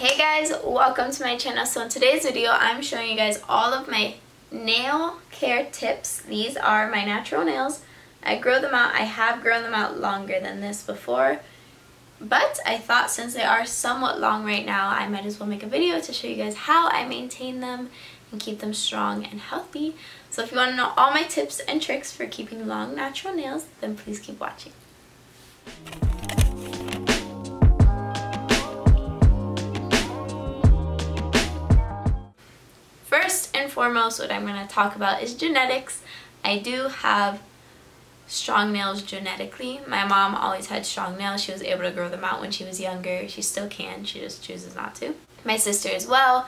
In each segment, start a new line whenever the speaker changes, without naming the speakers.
Hey guys, welcome to my channel. So in today's video I'm showing you guys all of my nail care tips. These are my natural nails. I grow them out. I have grown them out longer than this before, but I thought since they are somewhat long right now, I might as well make a video to show you guys how I maintain them and keep them strong and healthy. So if you want to know all my tips and tricks for keeping long natural nails, then please keep watching. First and foremost, what I'm going to talk about is genetics. I do have strong nails genetically. My mom always had strong nails. She was able to grow them out when she was younger. She still can. She just chooses not to. My sister as well.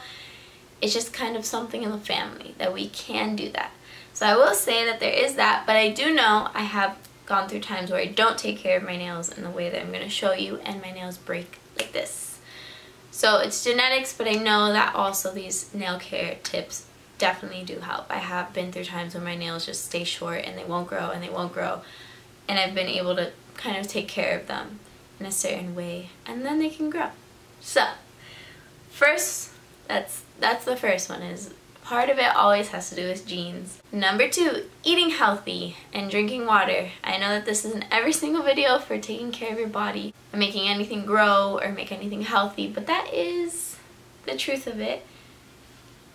It's just kind of something in the family that we can do that. So I will say that there is that, but I do know I have gone through times where I don't take care of my nails in the way that I'm going to show you, and my nails break like this. So it's genetics, but I know that also these nail care tips definitely do help. I have been through times when my nails just stay short and they won't grow and they won't grow, and I've been able to kind of take care of them in a certain way, and then they can grow. So first, that's the first one, is part of it always has to do with genes. Number 2, eating healthy and drinking water. I know that this isn't every single video for taking care of your body and making anything grow or make anything healthy, but that is the truth of it.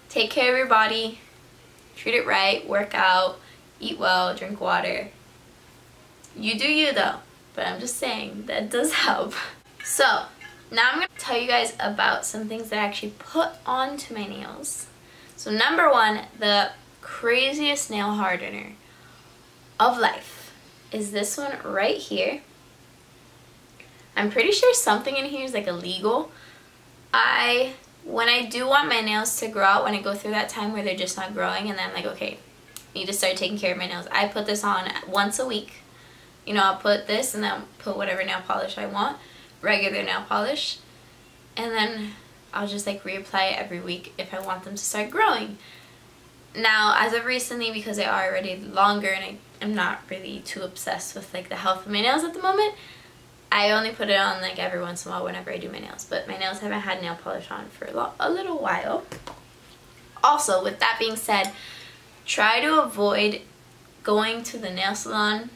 Take care of your body, treat it right, work out, eat well, drink water. You do you though, but I'm just saying that does help. So now I'm going to tell you guys about some things that I actually put onto my nails. So number 1, the craziest nail hardener of life is this one right here. I'm pretty sure something in here is like illegal. When I do want my nails to grow out, when I go through that time where they're just not growing, and then I'm like, okay, I need to start taking care of my nails, I put this on once a week. You know, I'll put this and then put whatever nail polish I want, regular nail polish, and then I'll just like reapply it every week if I want them to start growing. Now, as of recently, because they are already longer and I'm not really too obsessed with like the health of my nails at the moment, I only put it on like every once in a while whenever I do my nails. But my nails haven't had nail polish on for a little while. Also, with that being said, try to avoid going to the nail salon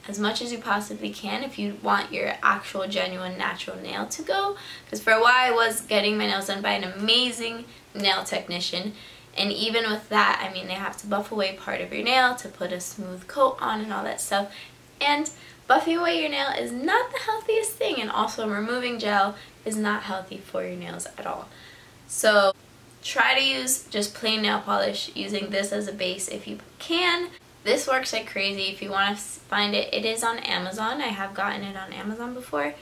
as much as you possibly can if you want your actual genuine natural nail to go, because for a while I was getting my nails done by an amazing nail technician, and even with that, I mean, they have to buff away part of your nail to put a smooth coat on and all that stuff, and buffing away your nail is not the healthiest thing, and also removing gel is not healthy for your nails at all. So try to use just plain nail polish, using this as a base if you can. This works like crazy. If you want to find it, it is on Amazon. I have gotten it on Amazon before.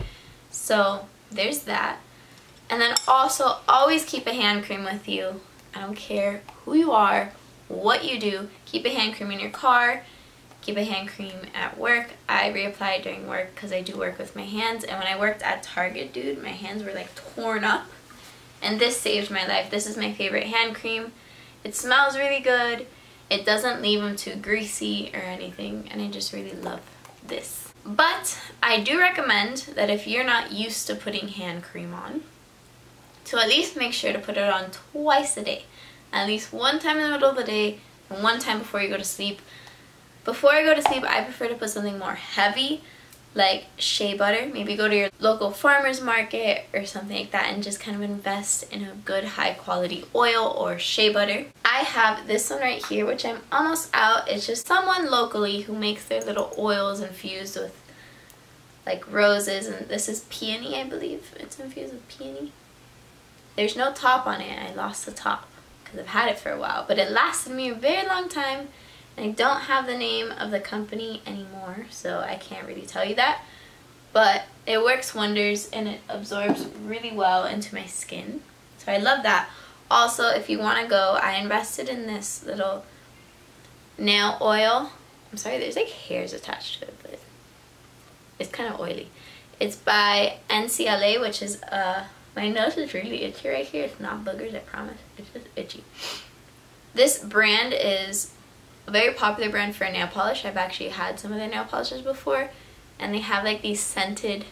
So there's that. And then also always keep a hand cream with you. I don't care who you are, what you do. Keep a hand cream in your car. Keep a hand cream at work. I reapply it during work because I do work with my hands. And when I worked at Target, dude, my hands were like torn up. And this saved my life. This is my favorite hand cream. It smells really good. It doesn't leave them too greasy or anything, and I just really love this. But I do recommend that if you're not used to putting hand cream on, to at least make sure to put it on twice a day. At least one time in the middle of the day and one time before you go to sleep. Before I go to sleep, I prefer to put something more heavy, like shea butter. Maybe go to your local farmer's market or something like that and just kind of invest in a good high quality oil or shea butter. I have this one right here, which I'm almost out. It's just someone locally who makes their little oils infused with like roses, and this is peony, I believe. It's infused with peony. There's no top on it. I lost the top because I've had it for a while, but it lasted me a very long time. And I don't have the name of the company anymore, so I can't really tell you that. But it works wonders and it absorbs really well into my skin. So I love that. Also, if you want to go, I invested in this little nail oil. I'm sorry, there's like hairs attached to it, but it's kind of oily. It's by NCLA, which is, my nose is really itchy right here. It's not boogers, I promise. It's just itchy. This brand is a very popular brand for nail polish. I've actually had some of their nail polishes before, and they have like these scented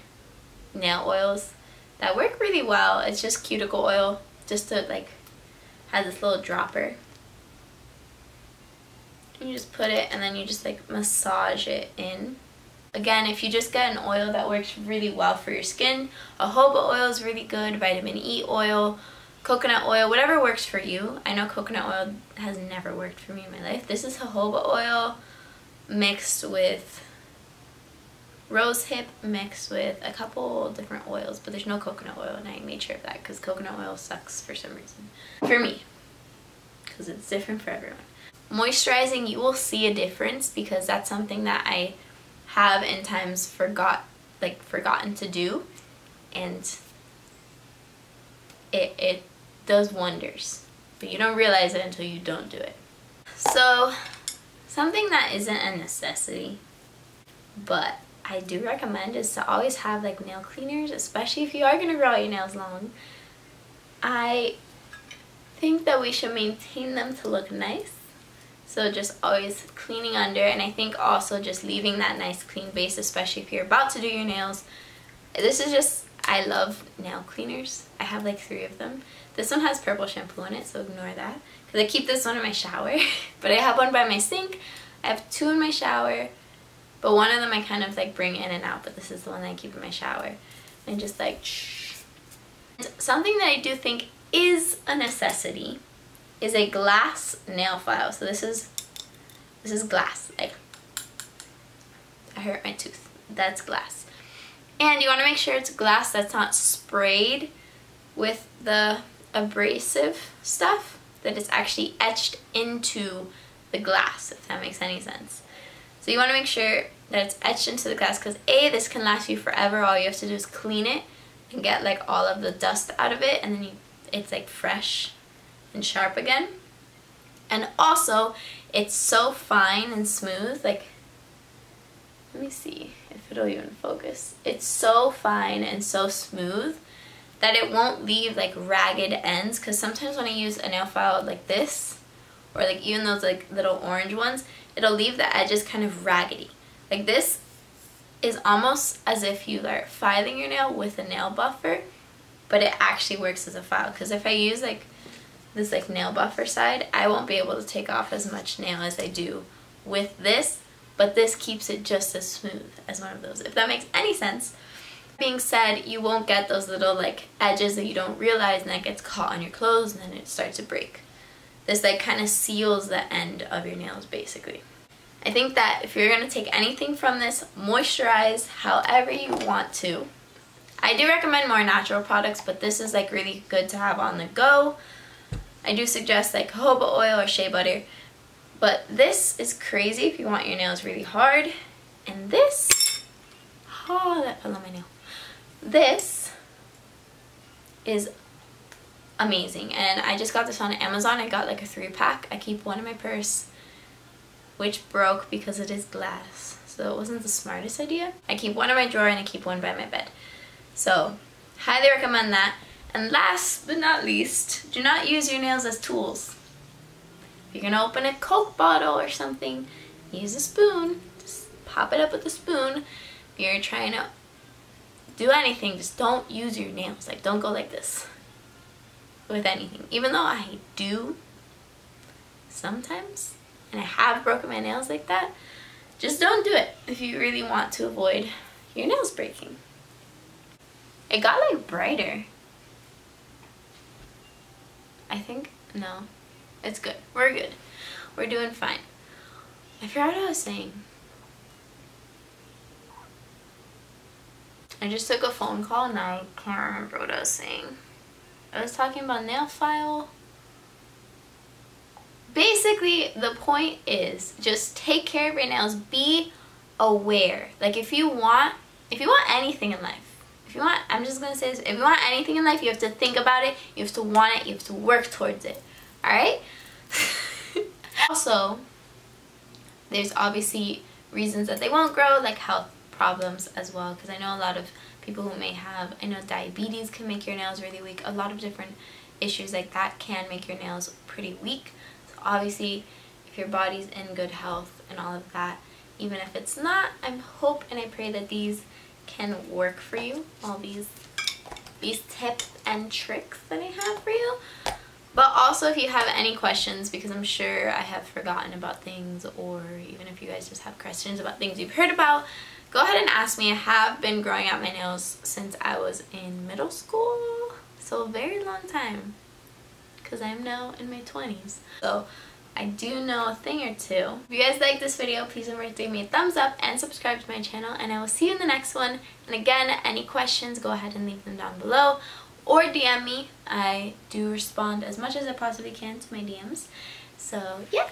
nail oils that work really well. It's just cuticle oil, just to like have this little dropper. You just put it and then you just like massage it in. Again, if you just get an oil that works really well for your skin, jojoba oil is really good, vitamin E oil, coconut oil, whatever works for you. I know coconut oil has never worked for me in my life. This is jojoba oil mixed with rosehip, mixed with a couple different oils, but there's no coconut oil, and I made sure of that because coconut oil sucks for some reason. For me, because it's different for everyone. Moisturizing, you will see a difference because that's something that I have in times forgotten to do, and it does wonders, but you don't realize it until you don't do it. So something that isn't a necessity but I do recommend is to always have like nail cleaners, especially if you are going to grow out your nails long. I think that we should maintain them to look nice. So just always cleaning under, and I think also just leaving that nice clean base, especially if you're about to do your nails. This is just, I love nail cleaners. I have like 3 of them. This one has purple shampoo in it, so ignore that. Because I keep this one in my shower. But I have one by my sink. I have 2 in my shower. But one of them I kind of like bring in and out, but this is the one that I keep in my shower. And just like shh. Something that I do think is a necessity is a glass nail file. So this is glass. Like, I hurt my tooth. That's glass. And you want to make sure it's glass that's not sprayed with the abrasive stuff, that it's actually etched into the glass, if that makes any sense. So you want to make sure that it's etched into the glass because A, this can last you forever. All you have to do is clean it and get like all of the dust out of it, and then it's like fresh and sharp again. And also, it's so fine and smooth. Like, let me see if it'll even focus. It's so fine and so smooth that it won't leave like ragged ends, because sometimes when I use a nail file like this, or like even those like little orange ones, it'll leave the edges kind of raggedy. Like this is almost as if you are filing your nail with a nail buffer, but it actually works as a file, because if I use like this like nail buffer side, I won't be able to take off as much nail as I do with this, but this keeps it just as smooth as one of those, if that makes any sense. Being said, you won't get those little like edges that you don't realize, and that gets caught on your clothes and then it starts to break. This like kind of seals the end of your nails basically. I think that if you're going to take anything from this, moisturize however you want to. I do recommend more natural products, but this is like really good to have on the go. I do suggest like jojoba oil or shea butter, but this is crazy if you want your nails really hard. And this, oh, that fell on my nail. This is amazing, and I just got this on Amazon. I got like a 3-pack. I keep one in my purse, which broke because it is glass, so it wasn't the smartest idea. I keep one in my drawer and I keep one by my bed. So, highly recommend that. And last but not least, do not use your nails as tools. If you're gonna open a Coke bottle or something, use a spoon. Just pop it up with a spoon. If you're trying to do anything, just don't use your nails. Like, don't go like this with anything. Even though I do sometimes, and I have broken my nails like that, just don't do it if you really want to avoid your nails breaking. It got like brighter. I think, no, it's good. We're good. We're doing fine. I forgot what I was saying. I just took a phone call and now I can't remember what I was saying. I was talking about nail file. Basically, the point is just take care of your nails. Be aware. Like if you want anything in life, I'm just gonna say this, if you want anything in life, you have to think about it, you have to want it, you have to work towards it. Alright? Also, there's obviously reasons that they won't grow, like health problems as well, because I know a lot of people who may have, I know diabetes can make your nails really weak. A lot of different issues like that can make your nails pretty weak. So obviously, if your body's in good health and all of that, even if it's not, I hope and I pray that these can work for you. All these these tips and tricks that I have for you. But also if you have any questions, because I'm sure I have forgotten about things, or even if you guys just have questions about things you've heard about, go ahead and ask me. I have been growing out my nails since I was in middle school, so a very long time, because I'm now in my 20s. So I do know a thing or two. If you guys like this video, please don't forget to give me a thumbs up and subscribe to my channel, and I will see you in the next one. And again, any questions, go ahead and leave them down below or DM me. I do respond as much as I possibly can to my DMs. So yeah,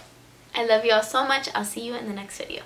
I love you all so much. I'll see you in the next video.